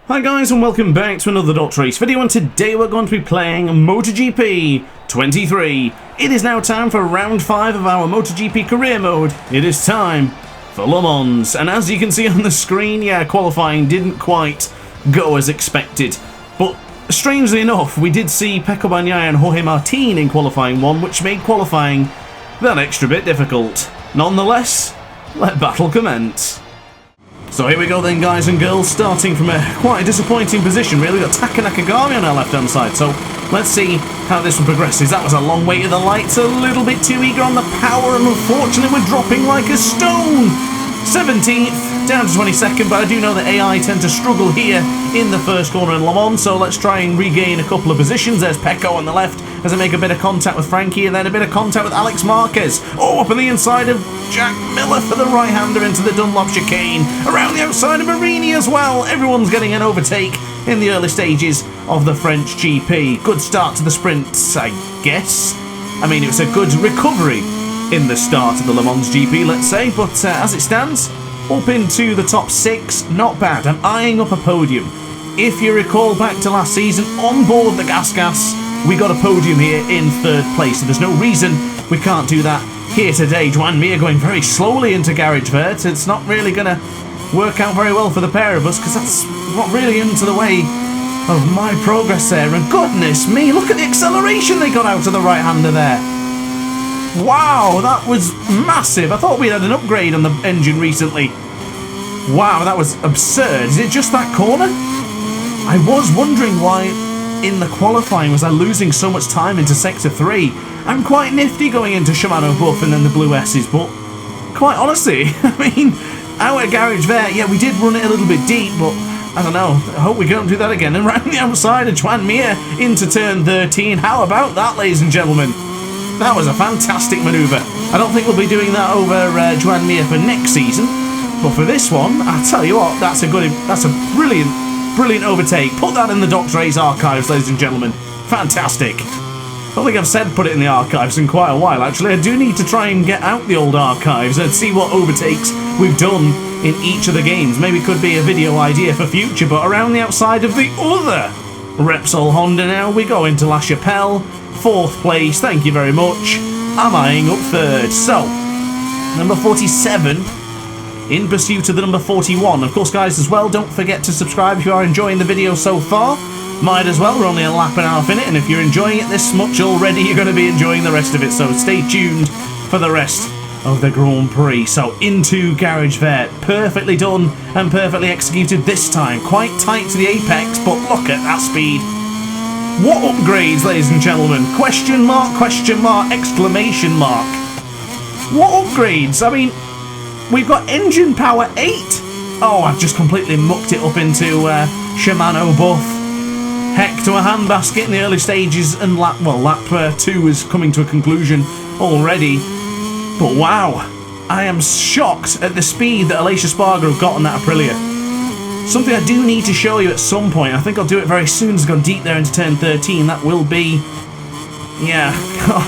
Hi guys and welcome back to another DrAce video, and today we're going to be playing MotoGP 23. It is now time for round 5 of our MotoGP career mode. It is time for Le Mans, and as you can see on the screen, yeah, qualifying didn't quite go as expected. But strangely enough, we did see Pecco Bagnaia and Jorge Martin in qualifying 1, which made qualifying that extra bit difficult. Nonetheless, let battle commence. So here we go then, guys and girls, starting from a quite a disappointing position really. We've got Taka Nakagami on our left hand side, so let's see how this one progresses. That was a long way to the lights, a little bit too eager on the power, and unfortunately we're dropping like a stone. 17th, down to 22nd, but I do know that AI tend to struggle here in the first corner in Le Mans, so let's try and regain a couple of positions. There's Pecco on the left as I make a bit of contact with Frankie, and then a bit of contact with Alex Marquez. Oh, up on the inside of Jack Miller for the right-hander into the Dunlop chicane. Around the outside of Marini as well. Everyone's getting an overtake in the early stages of the French GP. Good start to the sprints, I guess. I mean, it was a good recovery in the start of the Le Mans GP, let's say, but as it stands, up into the top 6, not bad. I'm eyeing up a podium. If you recall back to last season, on board the Gas, we got a podium here in 3rd place, so there's no reason we can't do that here today. Joan Mir going very slowly into Garage Vert. It's not really going to work out very well for the pair of us, because that's not really into the way of my progress there. And goodness me, look at the acceleration they got out of the right-hander there. Wow, that was massive. I thought we had an upgrade on the engine recently. Wow, that was absurd. Is it just that corner? I was wondering why in the qualifying was I losing so much time into Sector 3. I'm quite nifty going into Shimano Buff and then the Blue S's, but quite honestly, I mean, out at Garage there, yeah, we did run it a little bit deep, but I don't know, I hope we don't do that again. And round the outside of Joan Mir into turn 13. How about that, ladies and gentlemen? That was a fantastic manoeuvre. I don't think we'll be doing that over Joan Mir for next season, but for this one, I tell you what, that's a brilliant overtake. Put that in the DrAce archives, ladies and gentlemen. Fantastic. I don't think I've said put it in the archives in quite a while, actually. I do need to try and get out the old archives and see what overtakes we've done in each of the games. Maybe it could be a video idea for future, but around the outside of the other Repsol Honda now, we go into La Chapelle. 4th place, thank you very much. I'm eyeing up 3rd. So, number 47 in pursuit of the number 41. Of course, guys, as well, don't forget to subscribe if you are enjoying the video so far. Might as well, we're only a lap and a half in it, and if you're enjoying it this much already, you're going to be enjoying the rest of it, so stay tuned for the rest of the Grand Prix. So, into Garage Vert. Perfectly done and perfectly executed this time. Quite tight to the apex, but look at that speed. What upgrades, ladies and gentlemen? Question mark, exclamation mark. What upgrades? I mean, we've got engine power 8. Oh, I've just completely mucked it up into Shimano Buff. Heck to a handbasket in the early stages, and lap 2 is coming to a conclusion already. But wow, I am shocked at the speed that Aleix Espargaro got on that Aprilia. Something I do need to show you at some point. I think I'll do it very soon as I go deep there into turn 13. That will be... yeah.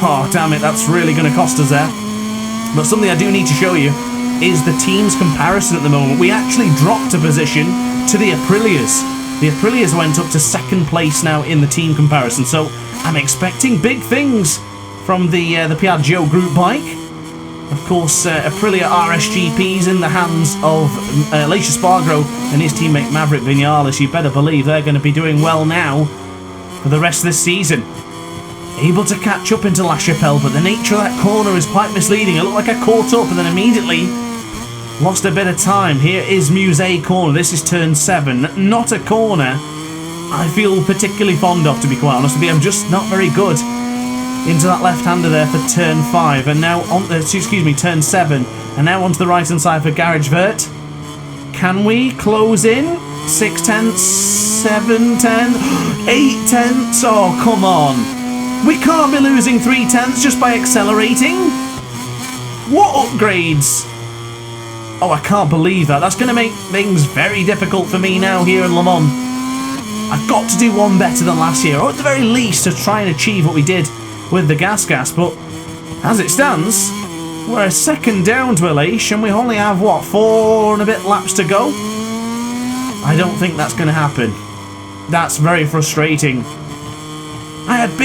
Oh, damn it. That's really going to cost us there. But something I do need to show you is the team's comparison at the moment. We actually dropped a position to the Aprilias. The Aprilias went up to 2nd place now in the team comparison. So I'm expecting big things from the Piaggio group bike. Of course, Aprilia RSGP's in the hands of Aleix Espargaro and his teammate Maverick Vinales. You better believe they're going to be doing well now for the rest of this season. Able to catch up into La Chapelle, but the nature of that corner is quite misleading. It looked like I caught up and then immediately lost a bit of time. Here is Musée corner. This is turn 7. Not a corner I feel particularly fond of, to be quite honest with you. I'm just not very good into that left-hander there for turn 5, and now on turn 7, and now onto the right-hand side for Garage Vert. Can we close in? 6 tenths, 7 tenths, 8 tenths. Oh, come on. We can't be losing 3 tenths just by accelerating. What upgrades? Oh, I can't believe that. That's going to make things very difficult for me now here in Le Mans. I've got to do one better than last year, or at the very least to try and achieve what we did with the gas, but as it stands, we're a 2nd down to Aleix, and we only have, what, 4 and a bit laps to go? I don't think that's going to happen. That's very frustrating. I had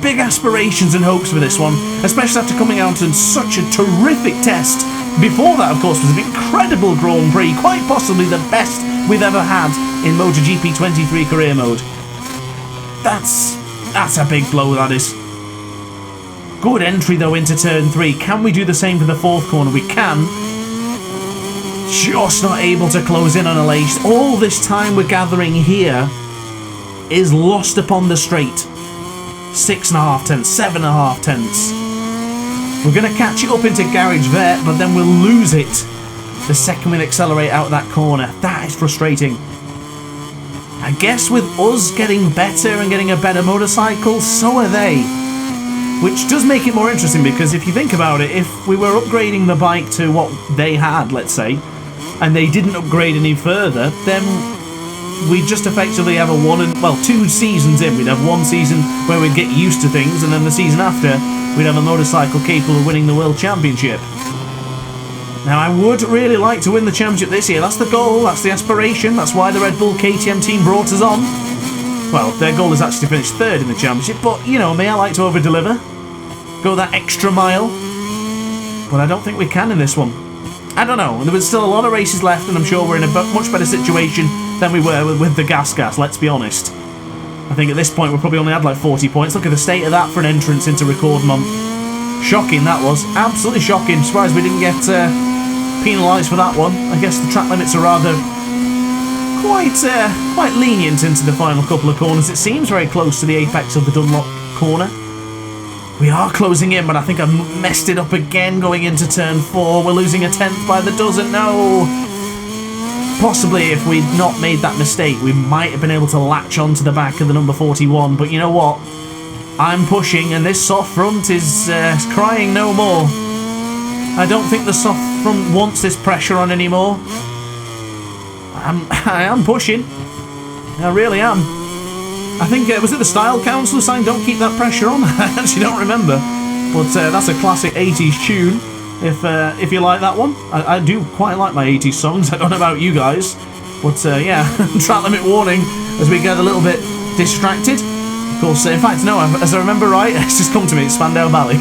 big aspirations and hopes for this one, especially after coming out in such a terrific test. Before that, of course, was an incredible Grand Prix, quite possibly the best we've ever had in MotoGP 23 career mode. That's a big blow, that is. Good entry, though, into turn 3. Can we do the same for the 4th corner? We can. Just not able to close in on a lace. All this time we're gathering here is lost upon the straight. 6.5 tenths, 7.5 tenths. We're going to catch it up into Garage Vert, but then we'll lose it the second we accelerate out that corner. That is frustrating. I guess with us getting better and getting a better motorcycle, so are they. Which does make it more interesting, because if you think about it, if we were upgrading the bike to what they had, let's say, and they didn't upgrade any further, then we'd just effectively have 2 seasons in. We'd have 1 season where we'd get used to things, and then the season after, we'd have a motorcycle capable of winning the World Championship. Now, I would really like to win the championship this year. That's the goal, that's the aspiration, that's why the Red Bull KTM team brought us on. Well, their goal is actually to finish 3rd in the championship, but, you know me, I like to over-deliver. Go that extra mile. But I don't think we can in this one. I don't know, there was still a lot of races left, and I'm sure we're in a much better situation than we were with the gas, let's be honest. I think at this point we've probably only had like 40 points. Look at the state of that for an entrance into record month. Shocking, that was. Absolutely shocking. Surprised we didn't get penalised for that one. I guess the track limits are rather quite lenient into the final couple of corners. It seems very close to the apex of the Dunlop corner. We are closing in, but I think I've messed it up again going into turn 4. We're losing a 10th by the dozen. No! Possibly if we'd not made that mistake, we might have been able to latch onto the back of the number 41. But you know what? I'm pushing, and this soft front is crying no more. I don't think the soft front wants this pressure on anymore. I am pushing. I really am. I think, was it the Style Council saying don't keep that pressure on? I actually don't remember. But that's a classic 80s tune, if you like that one. I do quite like my 80s songs. I don't know about you guys. But yeah, track limit warning as we get a little bit distracted. Of course, in fact, no, as I remember right, it's just come to me, it's Spandau Ballet.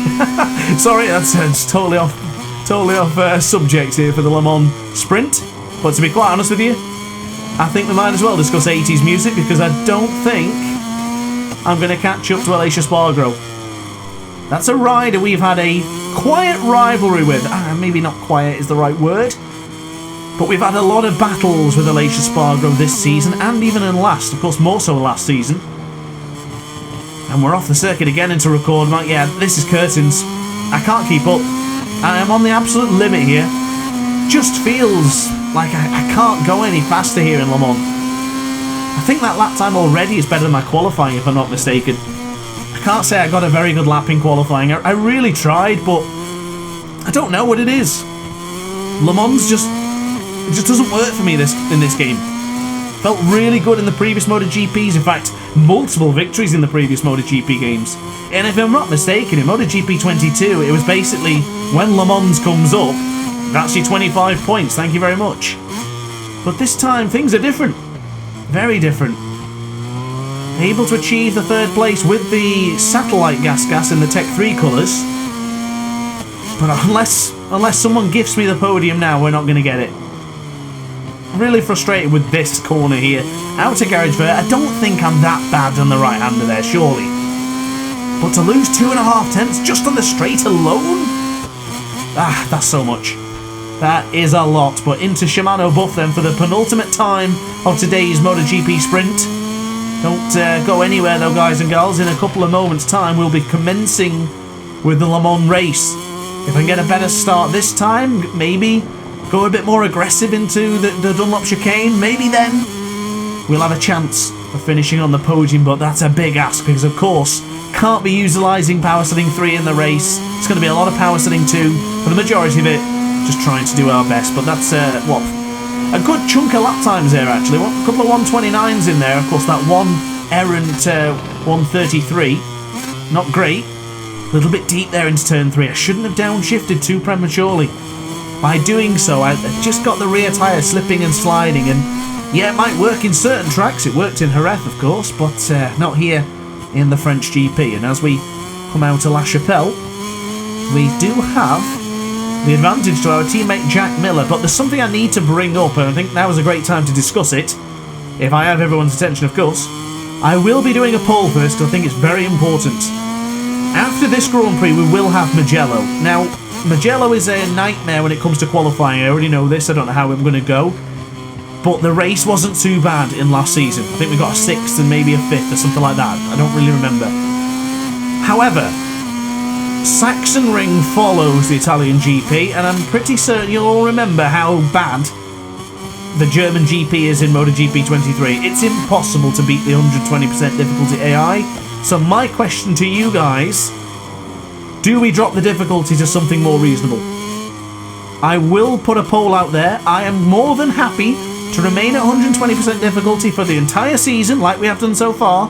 Sorry, that's totally off subject here for the Le Mans Sprint. But to be quite honest with you, I think we might as well discuss 80s music, because I don't think I'm going to catch up to Aleix Espargaro. That's a rider we've had a quiet rivalry with. Maybe not quiet is the right word, but we've had a lot of battles with Aleix Espargaro this season, and even in last, of course, more so last season. And we're off the circuit again into record mode. Yeah, this is curtains. I can't keep up. I am on the absolute limit here. Just feels like I can't go any faster here in Le Mans. I think that lap time already is better than my qualifying, if I'm not mistaken. I can't say I got a very good lap in qualifying. I really tried, but I don't know what it is. Le Mans just doesn't work for me in this game. Felt really good in the previous MotoGPs. In fact, multiple victories in the previous MotoGP games. And if I'm not mistaken, in MotoGP 22, it was basically when Le Mans comes up, that's your 25 points, thank you very much. But this time, things are different. Very different. Able to achieve the 3rd place with the satellite gas in the Tech 3 colours. But unless someone gifts me the podium now, we're not going to get it. Really frustrated with this corner here. Out to Garage Vert. I don't think I'm that bad on the right-hander there, surely. But to lose 2.5 tenths just on the straight alone? That's so much. That is a lot, but into Shimano buff then for the penultimate time of today's MotoGP sprint. Don't go anywhere though, guys and girls. In a couple of moments' time, we'll be commencing with the Le Mans race. If I can get a better start this time, maybe go a bit more aggressive into the Dunlop chicane, maybe then we'll have a chance of finishing on the podium, but that's a big ask because, of course, can't be utilising power setting 3 in the race. It's going to be a lot of power setting 2 for the majority of it. Just trying to do our best, but that's a good chunk of lap times there actually. A couple of 129s in there. Of course, that one errant 133, not great. A little bit deep there into turn 3. I shouldn't have downshifted too prematurely. By doing so, I just got the rear tyre slipping and sliding, and Yeah, it might work in certain tracks. It worked in Jerez, of course, but not here in the French GP. And as we come out to La Chapelle, we do have the advantage to our teammate Jack Miller, but there's something I need to bring up, and I think now is a great time to discuss it, if I have everyone's attention, of course. I will be doing a poll first. I think it's very important. After this Grand Prix, we will have Mugello. Now, Mugello is a nightmare when it comes to qualifying. I already know this. I don't know how I'm going to go. But the race wasn't too bad in last season. I think we got a 6th and maybe a 5th or something like that. I don't really remember. However, Sachsenring follows the Italian GP, and I'm pretty certain you'll all remember how bad the German GP is in MotoGP 23. It's impossible to beat the 120% difficulty AI. So my question to you guys, do we drop the difficulty to something more reasonable? I will put a poll out there. I am more than happy to remain at 120% difficulty for the entire season, like we have done so far.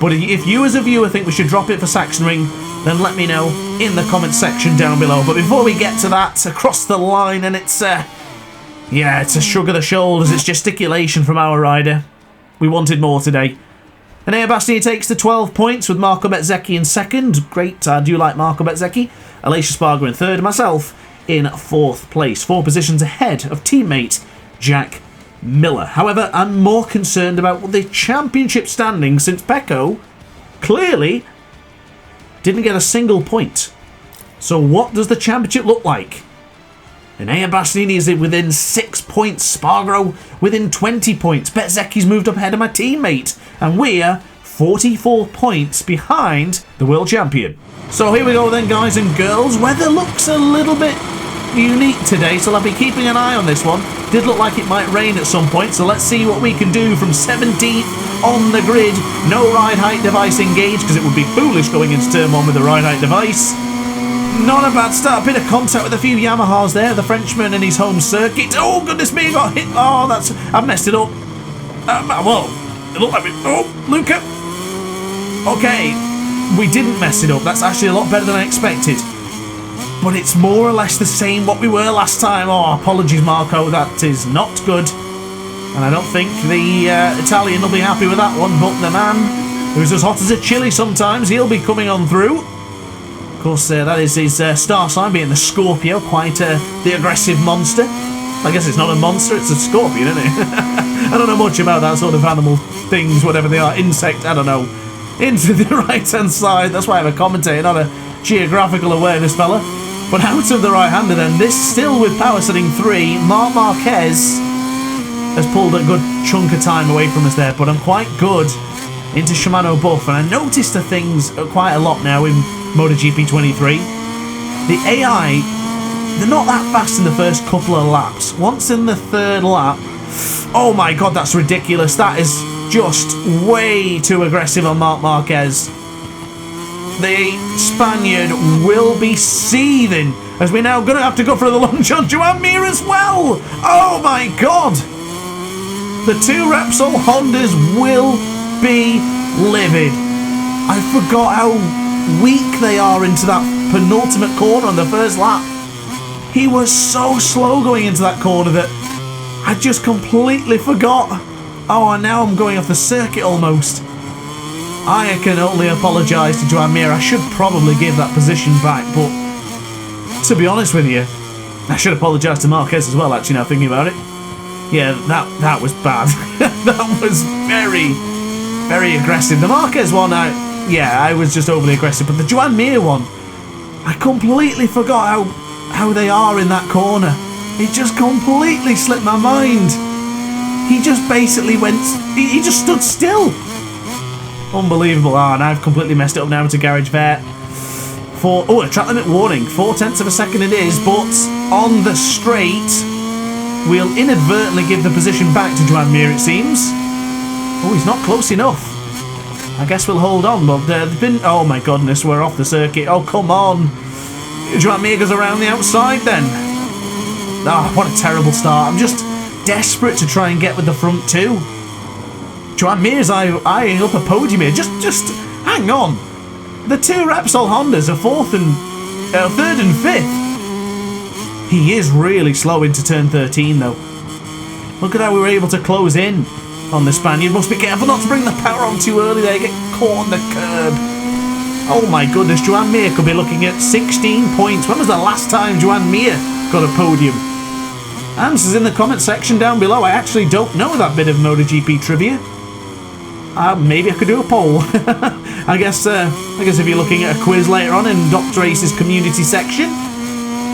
But if you as a viewer think we should drop it for Sachsenring, then let me know in the comments section down below. But before we get to that, across the line, and it's it's a shrug of the shoulders, it's gesticulation from our rider. We wanted more today. And Bastianini takes the 12 points with Marco Bezzecchi in second. Great, I do like Marco Bezzecchi. Aleix Espargaro in third, myself in 4th place. 4 positions ahead of teammate Jack Miller. However, I'm more concerned about the championship standings, since Pecco clearly didn't get a single point. So what does the championship look like? And Bastianini is within 6 points. Spargaro within 20 points. Bezzecchi's moved up ahead of my teammate. And we're 44 points behind the world champion. So here we go then, guys and girls. Weather looks a little bit unique today, so I'll be keeping an eye on this one. Did look like it might rain at some point, so let's see what we can do from 17th on the grid. No ride height device engaged, because it would be foolish going into turn 1 with a ride height device. Not a bad start. Bit of contact with a few Yamahas there. The Frenchman in his home circuit. Oh, goodness me, got hit. Oh, I've messed it up. Well, it looked like we... Oh, Luca. Okay, we didn't mess it up. That's actually a lot better than I expected. But it's more or less the same what we were last time. Oh, apologies, Marco. That is not good. And I don't think the Italian will be happy with that one. But the man who's as hot as a chili sometimes, he'll be coming on through. Of course, that is his star sign, being the Scorpio, quite the aggressive monster. I guess it's not a monster, it's a scorpion, isn't it? I don't know much about that sort of animal things, whatever they are, insect, I don't know. Into the right-hand side, that's why I'm a commentator, not a geographical awareness fella. But out of the right-hander then, this still with power setting 3, Marc Marquez has pulled a good chunk of time away from us there, but I'm quite good into Shimano buff, and I noticed the things quite a lot now in MotoGP 23. The AI, they're not that fast in the first couple of laps. Once in the 3rd lap, oh my god, that's ridiculous. That is just way too aggressive on Marc Marquez. The Spaniard will be seething, as we're now going to have to go for the lunge on Joan Mir as well. Oh my god. The 2 Repsol Hondas will be livid. I forgot how weak they are into that penultimate corner on the 1st lap. He was so slow going into that corner that I just completely forgot. Oh, and now I'm going off the circuit almost. I can only apologise to Joan Mir. I should probably give that position back, but to be honest with you, I should apologise to Marquez as well, actually, now thinking about it. Yeah, that was bad. That was very, very aggressive. The Marquez one, I was just overly aggressive, but the Joan Mir one, I completely forgot how they are in that corner. It just completely slipped my mind. He just basically he just stood still. Unbelievable. And I've completely messed it up now into Garage Vet. A track limit warning. 0.4 of a second it is, but on the straight, we'll inadvertently give the position back to Joan Mir, it seems. Oh, he's not close enough. I guess we'll hold on, but they've been... Oh my goodness, we're off the circuit. Oh, come on. Joan Mir goes around the outside then. Oh, what a terrible start. I'm just desperate to try and get with the front 2. Joan Mir's eyeing up a podium here. Just hang on. The 2 Repsol Hondas are 3rd and 5th. He is really slow into turn 13 though. Look at how we were able to close in on the Spaniard. Must be careful not to bring the power on too early there. Get caught on the curb. Oh my goodness, Joan Mir could be looking at 16 points. When was the last time Joan Mir got a podium? Answers in the comment section down below. I actually don't know that bit of MotoGP trivia. Maybe I could do a poll. I guess if you're looking at a quiz later on in DrAce's community section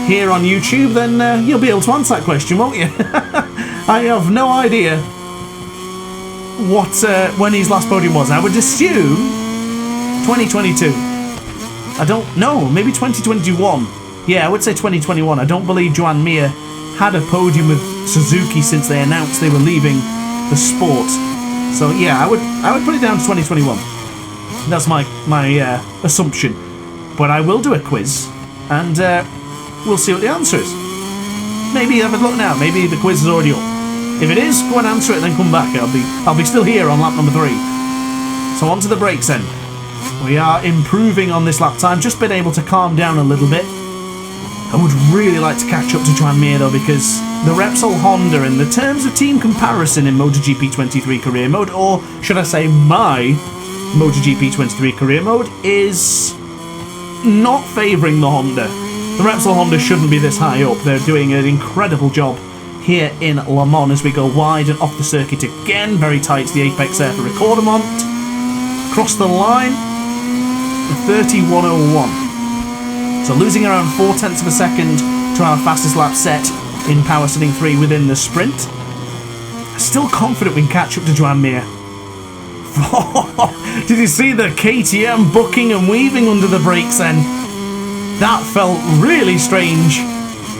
here on YouTube, then you'll be able to answer that question, won't you? I have no idea when his last podium was. I would assume 2022. I don't know. Maybe 2021. Yeah, I would say 2021. I don't believe Joan Mir had a podium with Suzuki since they announced they were leaving the sport. So yeah, I would put it down to 2021. That's my assumption. But I will do a quiz, and we'll see what the answer is. Maybe have a look now. Maybe the quiz is already up. If it is, go and answer it, and then come back. I'll be still here on lap number 3. So on to the brakes then. We are improving on this lap time. Just been able to calm down a little bit. I would really like to catch up to Joan Mir though, because the Repsol Honda, in the terms of team comparison in MotoGP 23 career mode, or should I say my MotoGP 23 career mode, is not favouring the Honda. The Repsol Honda shouldn't be this high up. They're doing an incredible job here in Le Mans as we go wide and off the circuit again. Very tight to the apex there for Recordamont. Cross the line, 31.01. So losing around 0.4 of a second to our fastest lap set in power setting 3 within the sprint. Still confident we can catch up to Joan Mir. Did you see the KTM bucking and weaving under the brakes then? That felt really strange.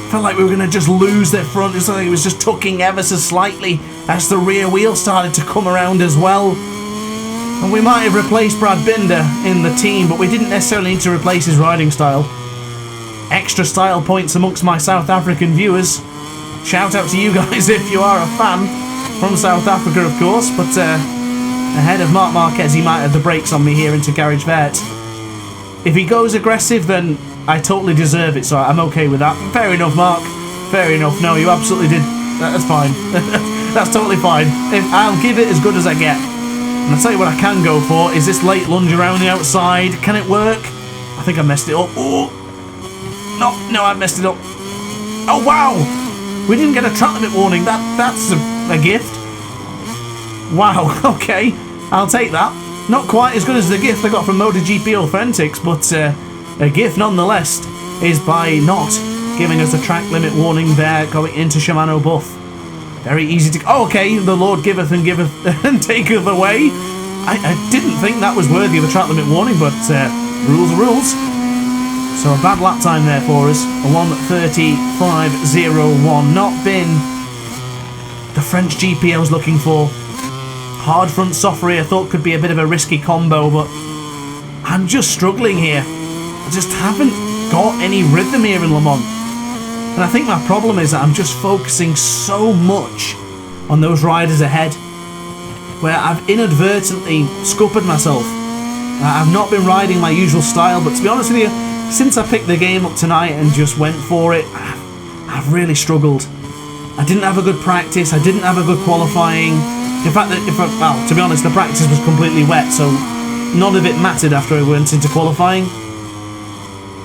Felt like we were going to just lose their front. It's like it was just tucking ever so slightly as the rear wheel started to come around as well. And we might have replaced Brad Binder in the team, but we didn't necessarily need to replace his riding style. Extra style points amongst my South African viewers. Shout out to you guys if you are a fan from South Africa, of course. But ahead of Marc Marquez, he might have the brakes on me here into Garage Vert. If he goes aggressive, then I totally deserve it, so I'm okay with that. Fair enough, Mark. Fair enough. No, you absolutely did. That's fine. That's totally fine. I'll give it as good as I get. And I'll tell you what I can go for is this late lunge around the outside. Can it work? I think I messed it up. Oh! No, I messed it up. Oh, wow! We didn't get a track limit warning. That's a gift. Wow, okay. I'll take that. Not quite as good as the gift I got from MotoGP Authentics, but a gift nonetheless is by not giving us a track limit warning there going into Shimano Buff. Very easy to... Oh, okay, the Lord giveth and giveth and taketh away. I didn't think that was worthy of a track limit warning, but rules are rules. So a bad lap time there for us. A 1:35.01. Not been the French GP I was looking for. Hard front, soft rear, thought could be a bit of a risky combo, but I'm just struggling here. I just haven't got any rhythm here in Le Mans. And I think my problem is that I'm just focusing so much on those riders ahead, where I've inadvertently scuppered myself. I've not been riding my usual style, but to be honest with you, since I picked the game up tonight and just went for it, I've really struggled. I didn't have a good practice, I didn't have a good qualifying. In fact, to be honest, the practice was completely wet, so none of it mattered after I went into qualifying.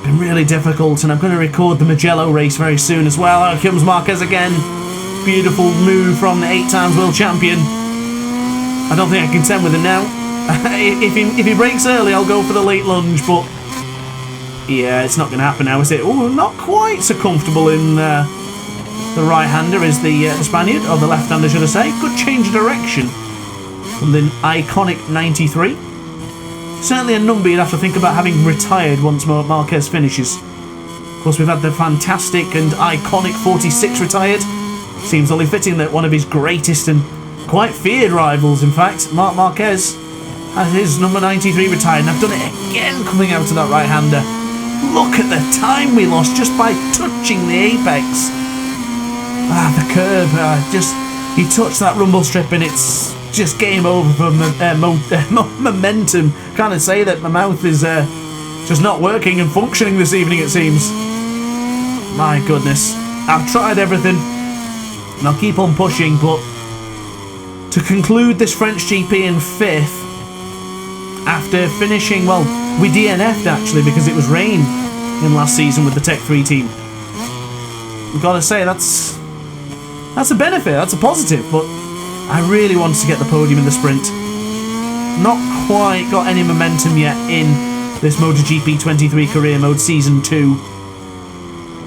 Been really difficult, and I'm going to record the Mugello race very soon as well. Here comes Marquez again. Beautiful move from the 8-times world champion. I don't think I can contend with him now. If he breaks early, I'll go for the late lunge, but yeah, it's not going to happen now, is it? Oh, not quite so comfortable in the right-hander is the Spaniard, or the left-hander, should I say. Good change of direction from the iconic 93. Certainly a number you'd have to think about having retired once Marquez finishes. Of course, we've had the fantastic and iconic 46 retired. Seems only fitting that one of his greatest and quite feared rivals, in fact, Marc Marquez, has his number 93 retired. And I've done it again coming out of that right-hander. Look at the time we lost just by touching the apex. The curve, he touched that rumble strip and it's just game over for momentum. Can't say that my mouth is just not working and functioning this evening, it seems. My goodness. I've tried everything and I'll keep on pushing, but to conclude this French GP in 5th after finishing, well, we DNF'd actually because it was rain in last season with the Tech 3 team. I've got to say, that's a benefit, that's a positive, but I really wanted to get the podium in the sprint. Not quite got any momentum yet in this MotoGP 23 career mode Season 2.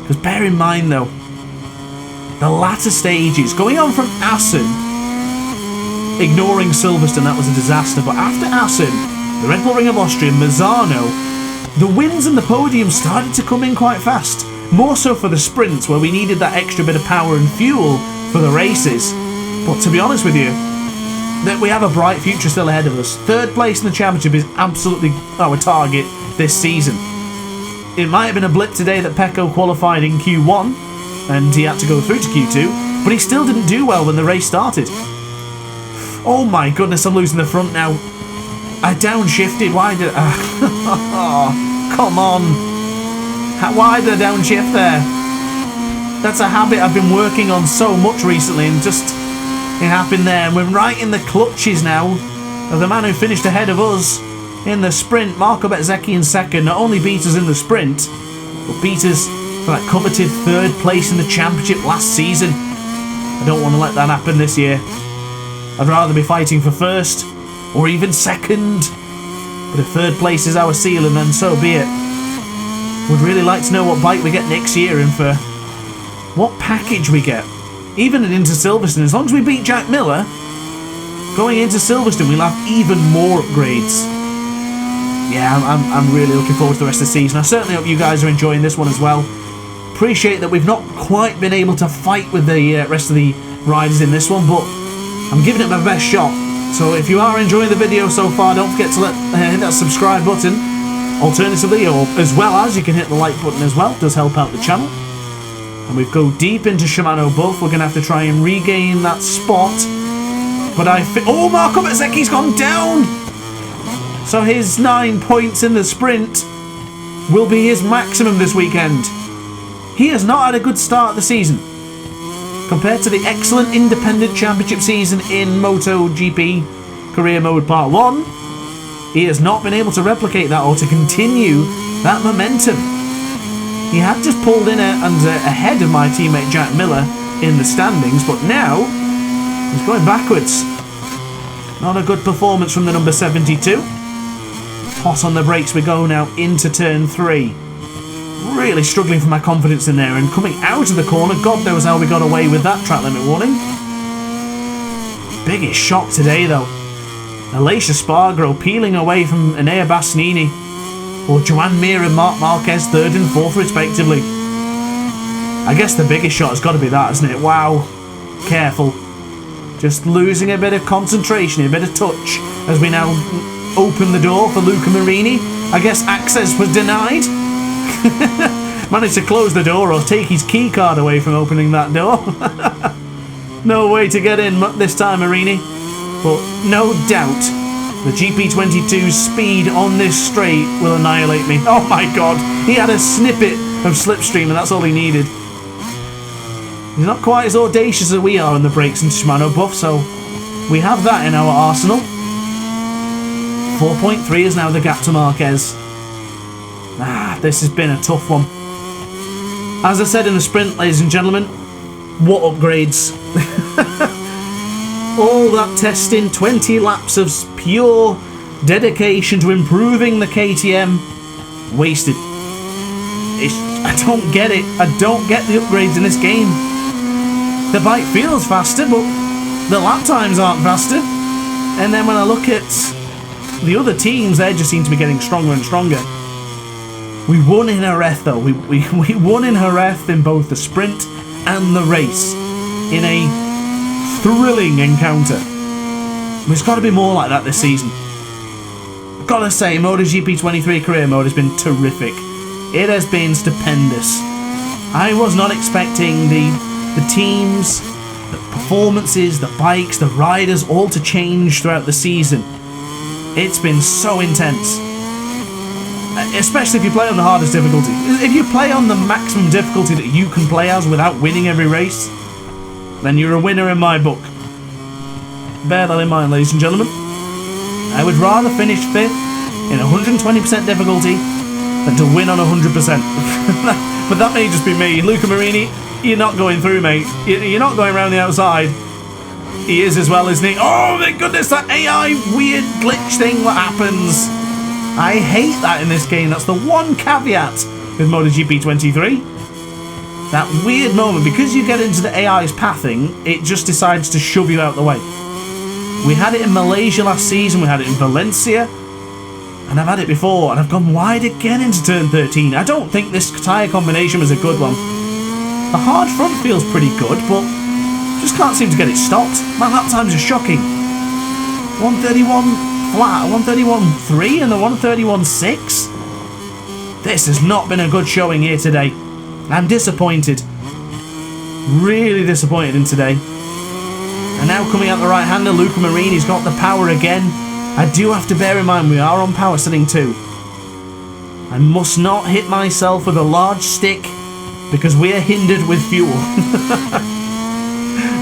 Because bear in mind though, the latter stages, going on from Assen, ignoring Silverstone, that was a disaster, but after Assen, the Red Bull Ring of Austria, Misano, the wins and the podium started to come in quite fast. More so for the sprints, where we needed that extra bit of power and fuel for the races. But to be honest with you, that we have a bright future still ahead of us. 3rd place in the championship is absolutely our target this season. It might have been a blip today that Pecco qualified in Q1 and he had to go through to Q2, but he still didn't do well when the race started. Oh my goodness, I'm losing the front now. I downshifted. Why did oh, come on. Why did I downshift there? That's a habit I've been working on so much recently, and just it happened there. And we're right in the clutches now of the man who finished ahead of us in the sprint. Marco Bezzecchi in 2nd. Not only beat us in the sprint, but beat us for that coveted 3rd place in the championship last season. I don't want to let that happen this year. I'd rather be fighting for 1st or even 2nd. But if 3rd place is our ceiling, then so be it. Would really like to know what bike we get next year and for what package we get. Even into Silverstone, as long as we beat Jack Miller, going into Silverstone we'll have even more upgrades. Yeah, I'm really looking forward to the rest of the season. I certainly hope you guys are enjoying this one as well. Appreciate that we've not quite been able to fight with the rest of the riders in this one, but I'm giving it my best shot. So if you are enjoying the video so far, don't forget to hit that subscribe button. Alternatively, or as well as, you can hit the like button as well. It does help out the channel. And we go deep into Shimano Buff. We're going to have to try and regain that spot. But oh, Marco Bezzecchi's gone down! So his 9 points in the sprint will be his maximum this weekend. He has not had a good start of the season. Compared to the excellent independent championship season in MotoGP Career Mode Part 1, he has not been able to replicate that or to continue that momentum. He had just pulled in ahead of my teammate Jack Miller in the standings, but now he's going backwards. Not a good performance from the number 72. Hot on the brakes we go now into turn 3. Really struggling for my confidence in there, and coming out of the corner, God knows how we got away with that track limit warning. Biggest shock today though. Alicia Spargo peeling away from Enea Bastianini, or Joan Mir and Marc Marquez 3rd and 4th respectively. I guess the biggest shot has got to be that, isn't it? Wow. Careful. Just losing a bit of concentration, a bit of touch, as we now open the door for Luca Marini. I guess access was denied. Managed to close the door or take his key card away from opening that door. No way to get in this time, Marini. But no doubt the GP22's speed on this straight will annihilate me. Oh my god, he had a snippet of slipstream and that's all he needed. He's not quite as audacious as we are in the brakes in Shimano Buff, so we have that in our arsenal. 4.3 is now the gap to Marquez. This has been a tough one. As I said in the sprint, ladies and gentlemen, what upgrades? All that testing, 20 laps of pure dedication to improving the KTM, wasted. I don't get it. I don't get the upgrades in this game. The bike feels faster, but the lap times aren't faster. And then when I look at the other teams, they just seem to be getting stronger and stronger. We won in Jerez though. We won in Jerez in both the sprint and the race in a thrilling encounter. There's got to be more like that this season. I've got to say, MotoGP 23 career mode has been terrific. It has been stupendous. I was not expecting the teams, the performances, the bikes, the riders all to change throughout the season. It's been so intense. Especially if you play on the hardest difficulty. If you play on the maximum difficulty that you can play as without winning every race, then you're a winner in my book. Bear that in mind, ladies and gentlemen. I would rather finish 5th in 120% difficulty than to win on 100%. But that may just be me. Luca Marini, you're not going through, mate. You're not going around the outside. He is as well, isn't he? Oh, my goodness, that AI weird glitch thing, what happens? I hate that in this game. That's the one caveat with MotoGP 23. That weird moment, because you get into the AI's pathing, it just decides to shove you out the way. We had it in Malaysia last season, we had it in Valencia, and I've had it before, and I've gone wide again into turn 13. I don't think this tyre combination was a good one. The hard front feels pretty good, but just can't seem to get it stopped. My lap times are shocking. 131 flat, 131.3 and the 131.6. This has not been a good showing here today. I'm disappointed. Really disappointed in today. And now coming out the right-hander, Luca Marini's got the power again. I do have to bear in mind we are on power setting 2. I must not hit myself with a large stick because we are hindered with fuel.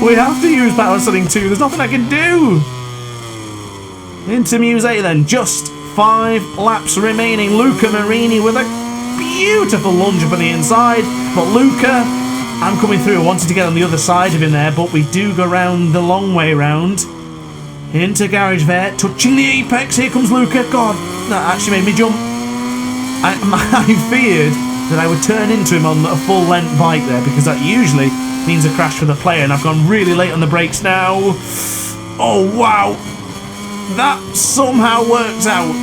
We have to use power setting 2. There's nothing I can do. Into Muse then. Just 5 laps remaining. Luca Marini with a beautiful lunge up on the inside. But Luca, I'm coming through. I wanted to get on the other side of him there, but we do go round the long way round. Into Garage Vert, touching the apex. Here comes Luca. God, that actually made me jump. I feared that I would turn into him on a full length bike there, because that usually means a crash for the player, and I've gone really late on the brakes now. Oh wow, that somehow works out.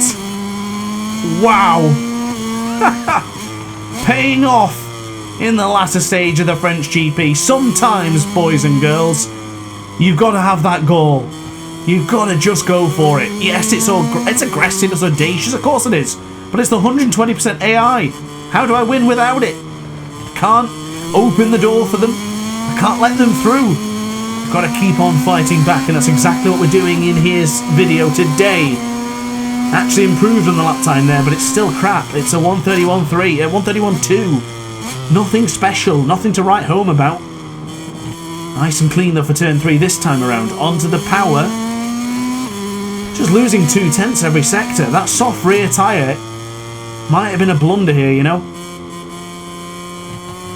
Wow. Paying off in the latter stage of the French GP. Sometimes, boys and girls, you've got to have that goal. You've got to just go for it. Yes, it's aggressive, it's audacious, of course it is, but it's the 120% AI. How do I win without it? I can't open the door for them. I can't let them through. I've got to keep on fighting back, and that's exactly what we're doing in his video today. Actually improved on the lap time there, but it's still crap. It's a 131.3, 131.2. Nothing special, nothing to write home about. Nice and clean though for turn 3 this time around. Onto the power. Just losing 0.2 every sector. That soft rear tyre might have been a blunder here, you know.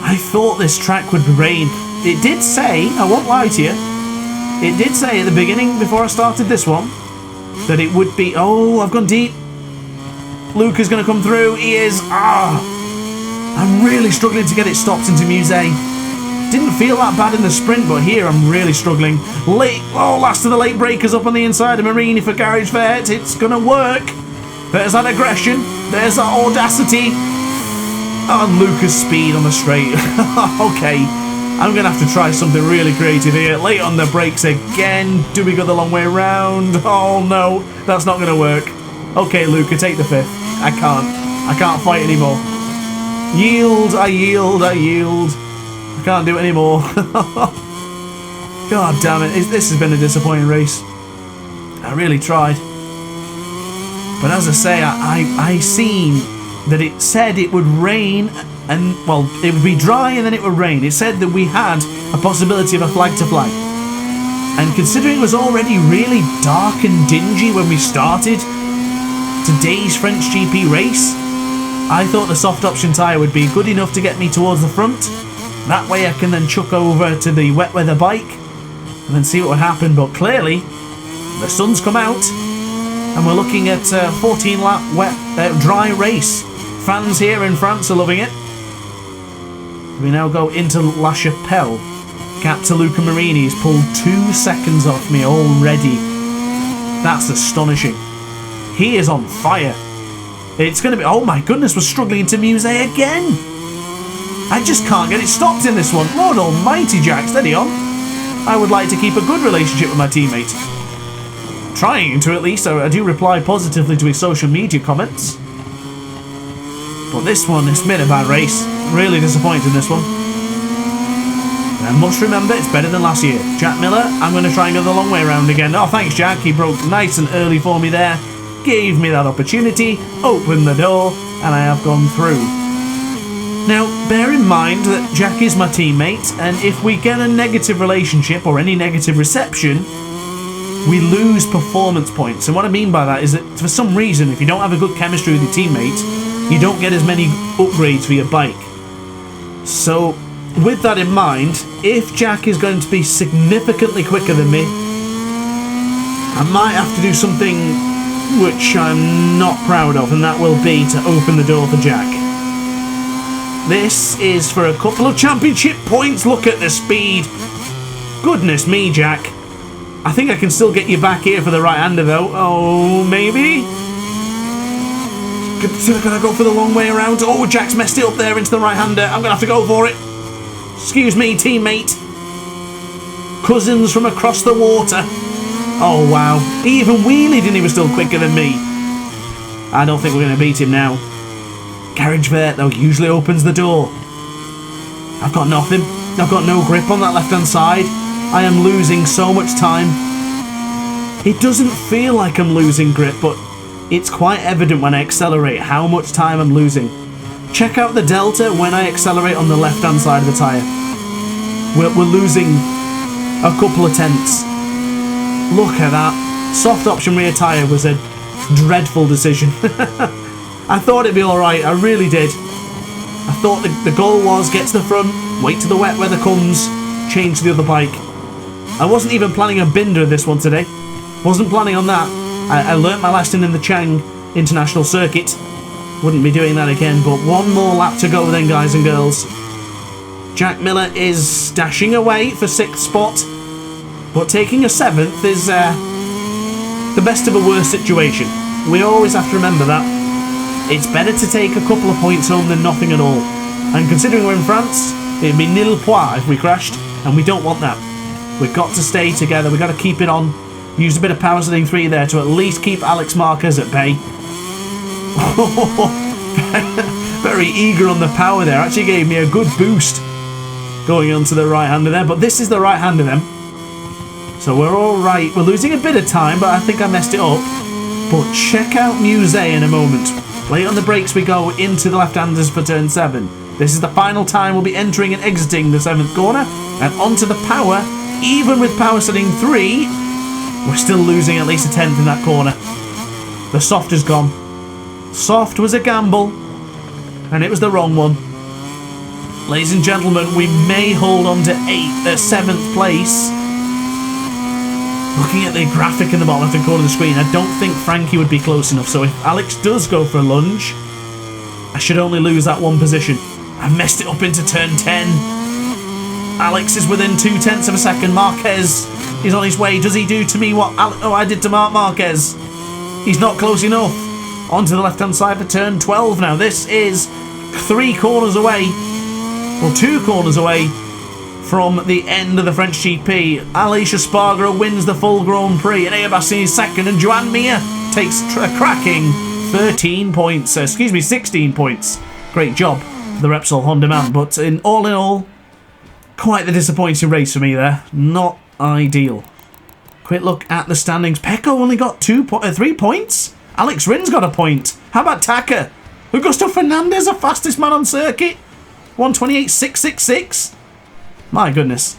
I thought this track would rain. It did say, I won't lie to you, it did say at the beginning, before I started this one, that it would be... Oh, I've gone deep. Luca's going to come through. He is. I'm really struggling to get it stopped into Muse. Didn't feel that bad in the sprint, but here I'm really struggling. Last of the late breakers up on the inside of Marini for Garage Vert. It's going to work. There's that aggression. There's that audacity. And Luca's speed on the straight. Okay. I'm going to have to try something really creative here. Late on the brakes again. Do we go the long way round? Oh no, that's not going to work. Okay, Luca, take the 5th. I can't fight anymore. Yield, I yield. I can't do it anymore. God damn it. This has been a disappointing race. I really tried. But as I say, I seen that it said it would rain. And, well, it would be dry and then it would rain. It said that we had a possibility of a flag to flag. And considering it was already really dark and dingy when we started today's French GP race, I thought the soft option tyre would be good enough to get me towards the front. That way I can then chuck over to the wet weather bike and then see what would happen. But clearly, the sun's come out and we're looking at a 14 lap dry race. Fans here in France are loving it. We now go into La Chapelle. Gap to Luca Marini. He's pulled 2 seconds off me already. That's astonishing. He is on fire. It's going to be... Oh my goodness, we're struggling into Muse again. I just can't get it stopped in this one. Lord almighty, Jack, steady on. I would like to keep a good relationship with my teammate. Trying to, at least. I do reply positively to his social media comments. But this one, it's been a bad race. Really disappointed in this one. I must remember, it's better than last year. Jack Miller, I'm going to try and go the long way around again. Oh, thanks, Jack. He broke nice and early for me there. Gave me that opportunity. Opened the door. And I have gone through. Now, bear in mind that Jack is my teammate. And if we get a negative relationship or any negative reception, we lose performance points. And what I mean by that is that for some reason, if you don't have a good chemistry with your teammates, you don't get as many upgrades for your bike. So with that in mind, if Jack is going to be significantly quicker than me, I might have to do something which I'm not proud of, and that will be to open the door for Jack. This is for a couple of championship points. Look at the speed. Goodness me, Jack. I think I can still get you back here for the right-hander, though. Oh, maybe? Can I go for the long way around? Oh, Jack's messed it up there into the right-hander. I'm going to have to go for it. Excuse me, teammate. Cousins from across the water. Oh, wow. He even wheelied and he was still quicker than me. I don't think we're going to beat him now. Garage Vert, though, usually opens the door. I've got nothing. I've got no grip on that left-hand side. I am losing so much time. It doesn't feel like I'm losing grip, but it's quite evident when I accelerate how much time I'm losing. Check out the delta when I accelerate on the left-hand side of the tyre. We're losing a couple of tenths. Look at that. Soft option rear tyre was a dreadful decision. I thought it'd be alright, I really did. I thought the goal was get to the front, wait till the wet weather comes, change to the other bike. I wasn't even planning a binder this one today. Wasn't planning on that. I learnt my lesson in the Chang International Circuit. Wouldn't be doing that again, but one more lap to go then, guys and girls. Jack Miller is dashing away for 6th spot, but taking a 7th is the best of a worst situation. We always have to remember that. It's better to take a couple of points home than nothing at all. And considering we're in France, it'd be nil point if we crashed, and we don't want that. We've got to stay together, we've got to keep it on. Used a bit of power setting 3 there to at least keep Alex Marquez at bay. Very eager on the power there, actually gave me a good boost going onto the right-hander there, but this is the right-hander then. So we're alright, we're losing a bit of time, but I think I messed it up. But check out Muse in a moment. Late on the brakes we go into the left-handers for turn 7. This is the final time we'll be entering and exiting the 7th corner, and onto the power. Even with power setting 3, we're still losing at least a 10th in that corner. The soft is gone. Soft was a gamble, and it was the wrong one. Ladies and gentlemen, we may hold on to 7th place. Looking at the graphic in the bottom left-hand corner of the screen, I don't think Frankie would be close enough, so if Alex does go for a lunge, I should only lose that one position. I've messed it up into turn 10. Alex is within 0.2 of a second. Marquez is on his way. Does he do to me what I did to Marc Marquez? He's not close enough. Onto the left-hand side for turn 12 now. This is 3 corners away, or 2 corners away from the end of the French GP. Alicia Spargaro wins the full Grand Prix, and Bassini is second, and Joan Mir takes a cracking 16 points. Great job for the Repsol Honda man, but in all, quite the disappointing race for me there. Not ideal. Quick look at the standings. Pecco only got 3 points. Alex Rin's got a point. How about Taka? Augusto Fernandez, the fastest man on circuit. 1:28.666. My goodness.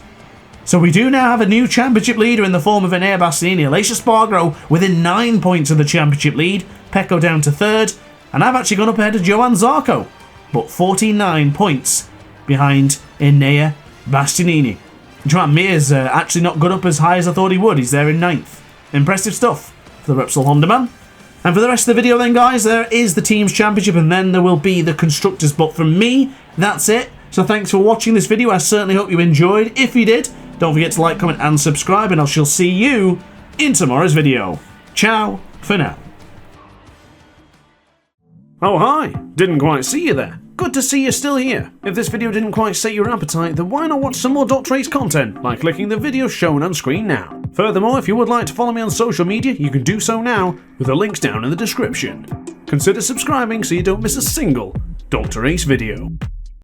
So we do now have a new championship leader in the form of Enea Bassini. Alicia Spargaro within 9 points of the championship lead. Pecco down to 3rd. And I've actually gone up ahead of Johan Zarco, but 49 points behind Enea Bastianini. Joan Mir's actually not got up as high as I thought he would. He's there in 9th. Impressive stuff for the Repsol Honda man. And for the rest of the video then, guys, there is the Teams Championship, and then there will be the Constructors. But from me, that's it. So thanks for watching this video. I certainly hope you enjoyed. If you did, don't forget to like, comment, and subscribe, and I shall see you in tomorrow's video. Ciao for now. Oh, hi. Didn't quite see you there. Good to see you're still here. If this video didn't quite sate your appetite, then why not watch some more DrAce content by clicking the video shown on screen now. Furthermore, if you would like to follow me on social media, you can do so now with the links down in the description. Consider subscribing so you don't miss a single DrAce video.